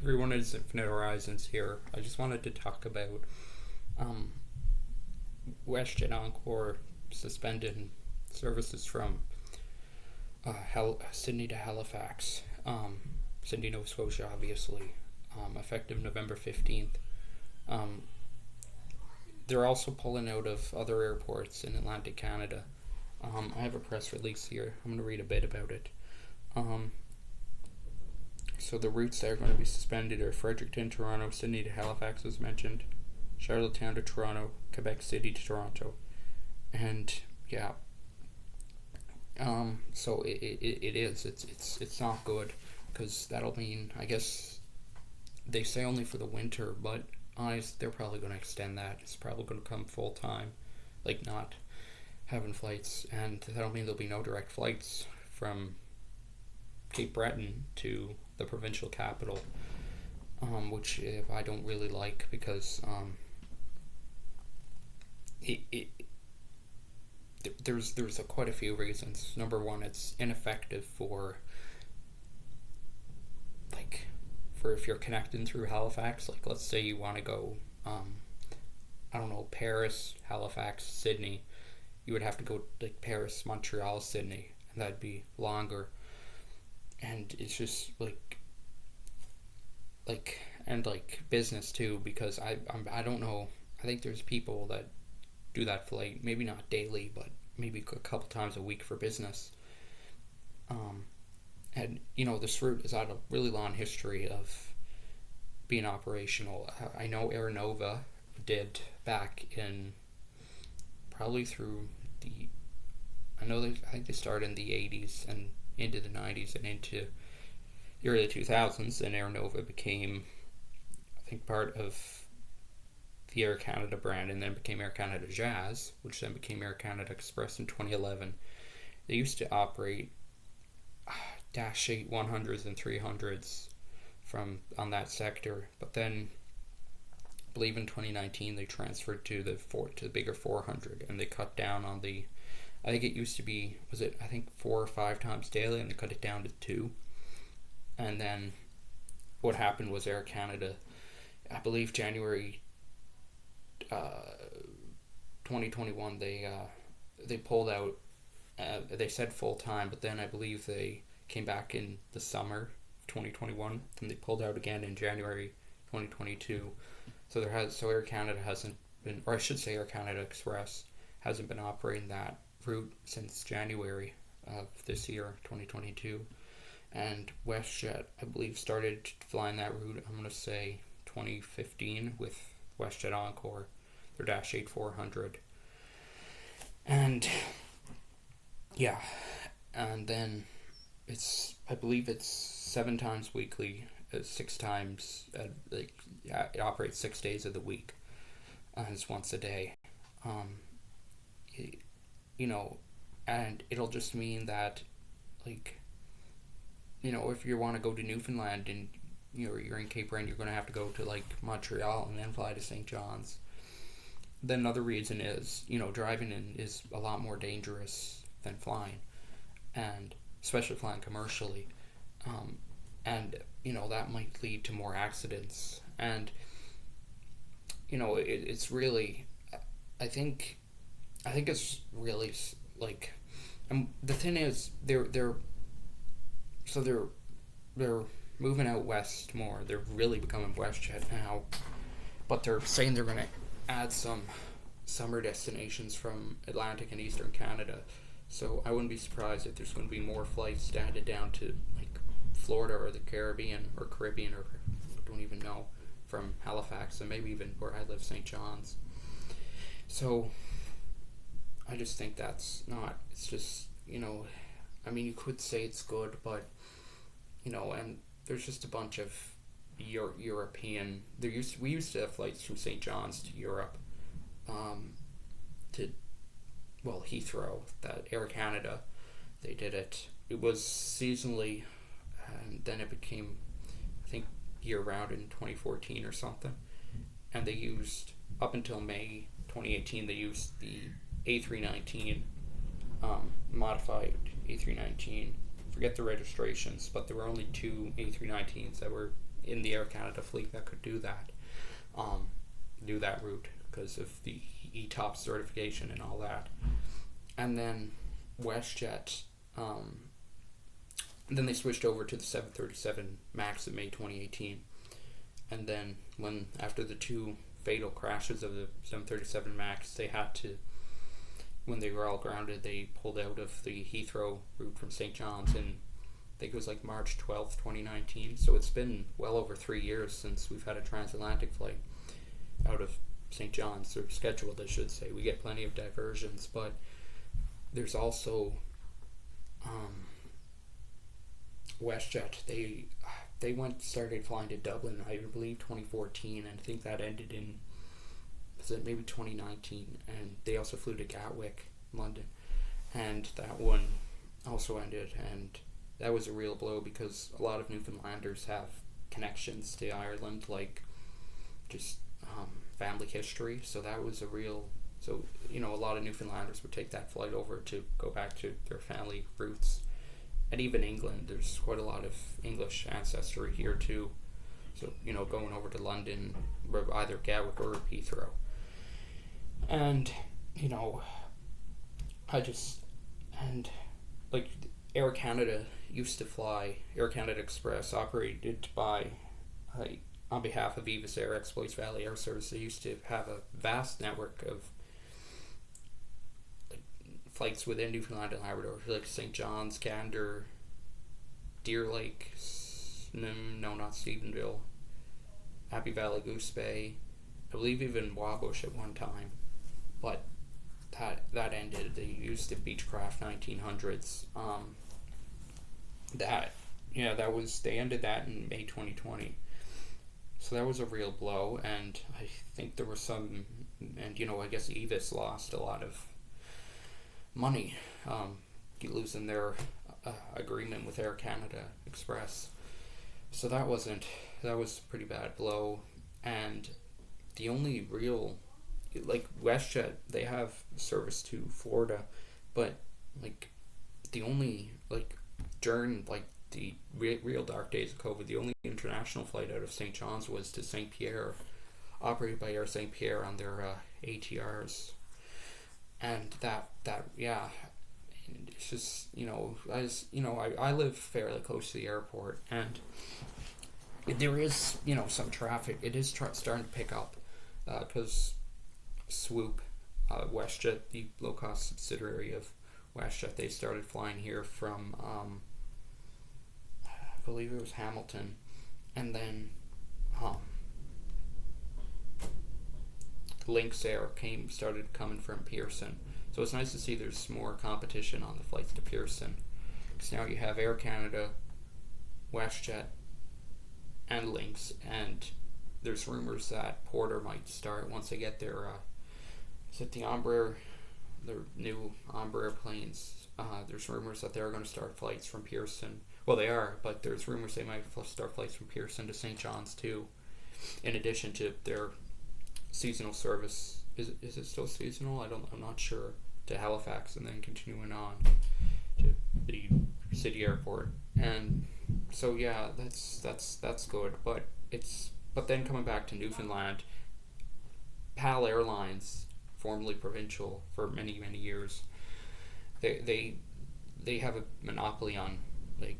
Everyone, is Infinite Horizons here. I just wanted to talk about um, Westjet Encore suspended services from Sydney to Halifax, Sydney, Nova Scotia, obviously, effective November 15th. Um, they're also pulling out of other airports in Atlantic Canada. I have a press release here. I'm going to read a bit about it. Um, So the routes that are going to be suspended are Fredericton, Toronto, Sydney to Halifax, as mentioned, Charlottetown to Toronto, Quebec City to Toronto, and yeah. So it is. It's not good because that'll mean, I guess, they say only for the winter, but they're probably going to extend that. It's probably going to come full time, like not having flights, and that'll mean there'll be no direct flights from Cape Breton to the provincial capital, which I don't really like because there's quite a few reasons. Number one, it's ineffective for if you're connecting through Halifax. Like, let's say you want to go, I don't know, Paris, Halifax, Sydney. You would have to go like Paris, Montreal, Sydney, and that'd be longer. And it's just like business too, because I don't know. I think there's people that do that flight, maybe not daily, but maybe a couple times a week for business. And this route has had a really long history of being operational. I know Air Nova did back in probably through the. I think they started in the 80s and into the 90s and into the early 2000s, and Air Nova became, I think, part of the Air Canada brand, and then became Air Canada Jazz, which then became Air Canada Express in 2011. They used to operate Dash 8 100s and 300s on that sector, but then I believe in 2019 they transferred to the bigger 400, and they cut down on the. I think it used to be, I think 4 or 5 times daily, and they cut it down to 2. And then what happened was Air Canada, I believe January 2021, they pulled out. They said full time, but then I believe they came back in the summer of 2021, and they pulled out again in January 2022. So Air Canada hasn't been, or I should say Air Canada Express hasn't been operating that route since January of this year, 2022. And WestJet, I believe, started flying that route, I'm going to say 2015 with WestJet Encore, their Dash 8 400. And yeah, and then I believe it's 7 times weekly, 6 times, it operates 6 days of the week, and it's once a day. It, and it'll just mean that, if you want to go to Newfoundland and you're in Cape Breton, you're going to have to go to Montreal and then fly to St. John's. Then another reason is, driving is a lot more dangerous than flying, and especially flying commercially. And that might lead to more accidents. And it's really, I think it's really the thing is they're moving out west more. They're really becoming WestJet now, but they're saying they're going to add some summer destinations from Atlantic and Eastern Canada. So I wouldn't be surprised if there's going to be more flights added down to Florida or the Caribbean, or I don't even know, from Halifax, and maybe even where I live, St. John's. So I just think it's just, you could say it's good, but, and there's just a bunch of European, we used to have flights from St. John's to Europe, Heathrow, that Air Canada, they did it. It was seasonally, and then it became, I think, year-round in 2014 or something, and they used, up until May 2018, they used the A319, modified A319. Forget the registrations, but there were only 2 A319s that were in the Air Canada fleet that could do that, route because of the ETOP certification and all that. And then WestJet, then they switched over to the 737 MAX in May 2018. And then after the two fatal crashes of the 737 MAX, they had to, when they were all grounded, they pulled out of the Heathrow route from St. John's in, I think it was like March 12th, 2019. So it's been well over 3 years since we've had a transatlantic flight out of St. John's, or scheduled, I should say. We get plenty of diversions, but there's also WestJet. They started flying to Dublin, I believe 2014, and I think that ended in, was it maybe 2019? And they also flew to Gatwick, London, and that one also ended, and that was a real blow because a lot of Newfoundlanders have connections to Ireland, like just family history. So that was a lot of Newfoundlanders would take that flight over to go back to their family roots. And even England, there's quite a lot of English ancestry here too. So, going over to London, either Gatwick or Heathrow. And, Air Canada used to fly, Air Canada Express, operated by, on behalf of Aviation Air, Exploits Valley Air Service. They used to have a vast network of flights within Newfoundland and Labrador, like St. John's, Gander, Deer Lake, not Stephenville, Happy Valley, Goose Bay, I believe even Wabush at one time, but that ended. They used the Beechcraft 1900s. They ended that in May 2020. So that was a real blow, and I think there was some, and I guess Avis lost a lot of money, losing their agreement with Air Canada Express. So that was a pretty bad blow. And the only real, WestJet, they have service to Florida, but the only, during the real dark days of COVID, the only international flight out of St. John's was to St. Pierre, operated by Air St. Pierre on their ATRs. And it's just, I live fairly close to the airport, and there is, some traffic. It is starting to pick up, because Swoop, WestJet, the low-cost subsidiary of WestJet, they started flying here from, I believe it was Hamilton, and then Lynx Air started coming from Pearson. So it's nice to see there's more competition on the flights to Pearson. Because now you have Air Canada, WestJet, and Lynx, and there's rumors that Porter might start once they get their, their new Embraer planes. There's rumors that they're going to start flights from Pearson. Well, they are, but there's rumors they might start flights from Pearson to St. John's too, in addition to their seasonal service. Is it still seasonal? I'm not sure. To Halifax, and then continuing on to the city airport. And so that's good. But then coming back to Newfoundland, PAL Airlines, formerly Provincial for many years, they have a monopoly on like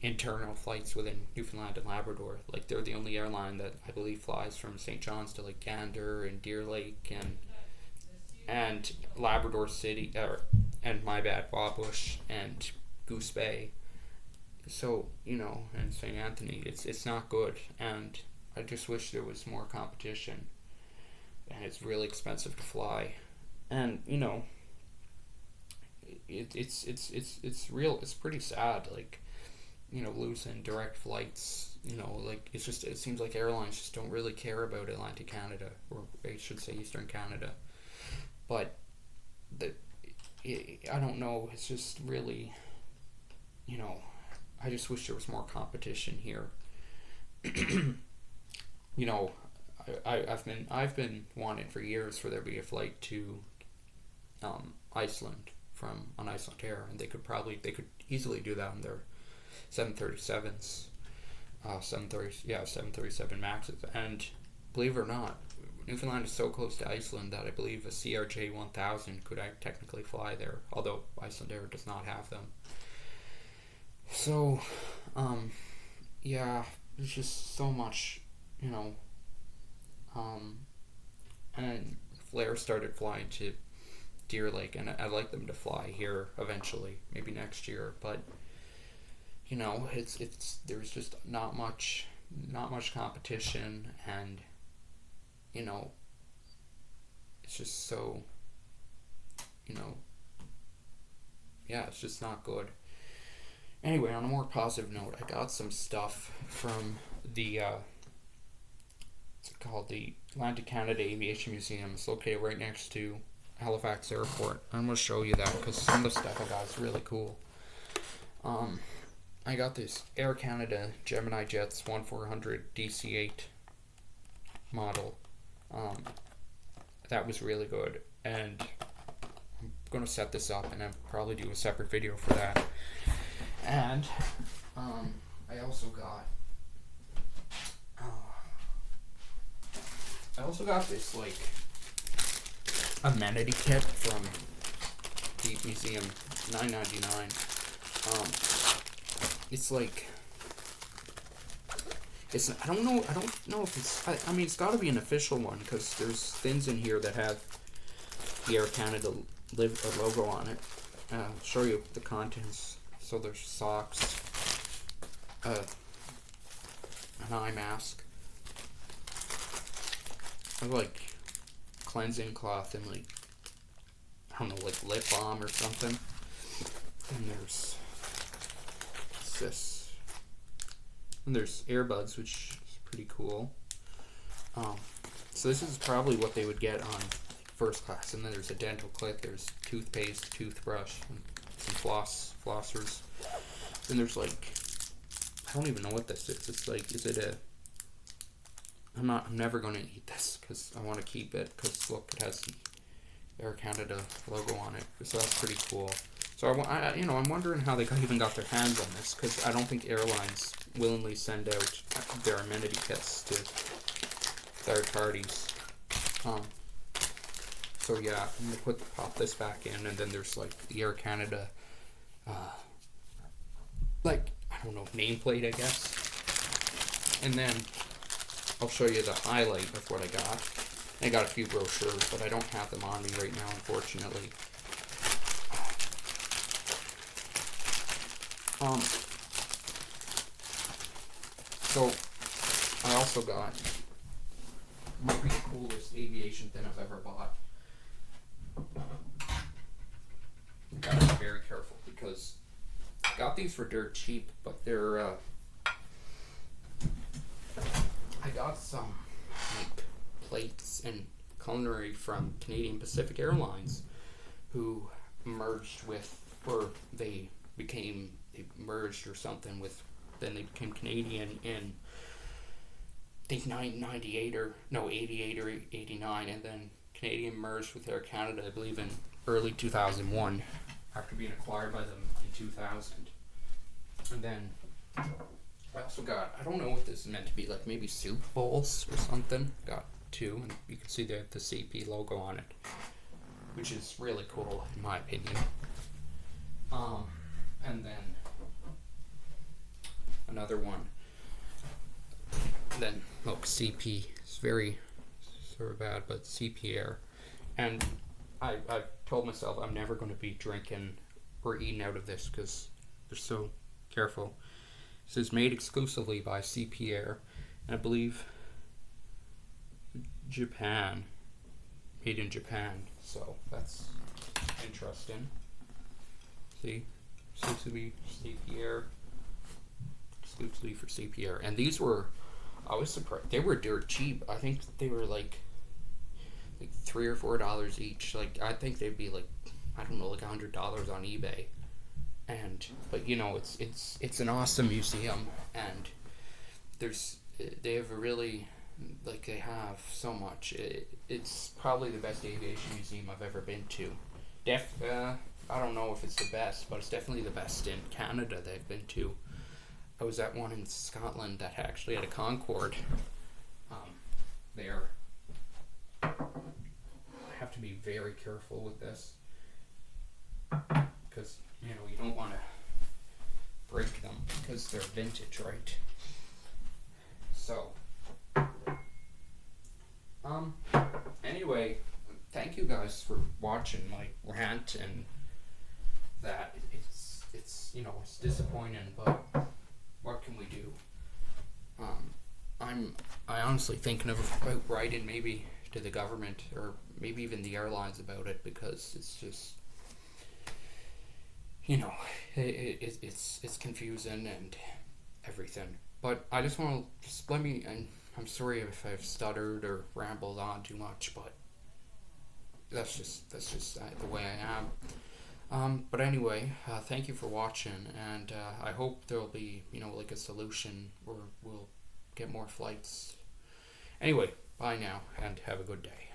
internal flights within Newfoundland and Labrador. They're the only airline that I believe flies from St. John's to Gander and Deer Lake and Labrador City, Wabush and Goose Bay. So, and St. Anthony, it's not good, and I just wish there was more competition. And it's really expensive to fly, and it's pretty sad, losing direct flights. It seems like airlines just don't really care about Atlantic Canada, or I should say Eastern Canada. But I don't know. It's just really, I just wish there was more competition here. I've been wanting for years for there to be a flight to Iceland on Iceland Air, and they could easily do that on their 737s. 737 Maxes. And believe it or not, Newfoundland is so close to Iceland that I believe a CRJ 1000 could technically fly there, although Iceland Air does not have them. So, yeah, there's just so much, and Flair started flying to Deer Lake, and I'd like them to fly here eventually, maybe next year, but it's there's just not much competition, and it's just so yeah, it's just not good. Anyway, on a more positive note, I got some stuff from the it's called the Atlantic Canada Aviation Museum. It's located right next to Halifax Airport. I'm going to show you that because some of the stuff I got is really cool. I got this Air Canada Gemini Jets 1400 DC-8 model. That was really good, and I'm going to set this up and I'll probably do a separate video for that. And I also got this like amenity kit from the museum, $9.99. It's like I don't know if it's I mean it's got to be an official one because there's things in here that have the Air Canada logo on it. I'll show you the contents. So there's socks, an eye mask, like cleansing cloth, and like I don't know, like lip balm or something. And there's this, and there's earbuds, which is pretty cool. So this is probably what they would get on first class. And then there's a dental kit, there's toothpaste, toothbrush, and some flossers. Then there's like, I don't even know what this is. It's like, I'm never going to eat this because I want to keep it because look, it has the Air Canada logo on it. So that's pretty cool. So I'm wondering how they even got their hands on this because I don't think airlines willingly send out their amenity kits to third parties. So yeah, I'm gonna pop this back in, and then there's like the Air Canada, like I don't know, nameplate I guess, and then I'll show you the highlight of what I got. I got a few brochures, but I don't have them on me right now, unfortunately. So I also got might be the coolest aviation thing I've ever bought. Gotta be very careful because I got these for dirt cheap, but they're I got some like plates and culinary from Canadian Pacific Airlines, who merged with, or they merged or something with, then they became Canadian in I think 88 or 89, and then Canadian merged with Air Canada, I believe, in early 2001 after being acquired by them in 2000. And then I also got, I don't know what this is meant to be, like maybe soup bowls or something. Got two, and you can see the CP logo on it, which is really cool in my opinion. And then another one. Then look, CP is very sort of bad, but CP Air. And I've told myself I'm never going to be drinking or eating out of this because they're so careful. This is made exclusively by CP Air, and I believe Japan. Made in Japan, so that's interesting. See, exclusively CP Air. Exclusively for CP Air. And these were, I was surprised, they were dirt cheap. I think they were like $3 or $4 each. Like I think they'd be like, I don't know, like $100 on eBay. And but you know, it's an awesome museum, and they have a really, like, they have so much. It's probably the best aviation museum I've ever been to. I don't know if it's the best, but it's definitely the best in Canada that I've been to. I was at one in Scotland that actually had a Concorde. There, I have to be very careful with this because you don't want to break them because they're vintage, right? So, anyway, thank you guys for watching my rant, and that it's it's disappointing, but what can we do? I honestly thinking about writing maybe to the government or maybe even the airlines about it, because it's just it's confusing and everything. But I just want to let me, and I'm sorry if I've stuttered or rambled on too much, but that's just the way I am. But anyway, thank you for watching, and I hope there'll be like a solution, or we'll get more flights. Anyway, bye now, and have a good day.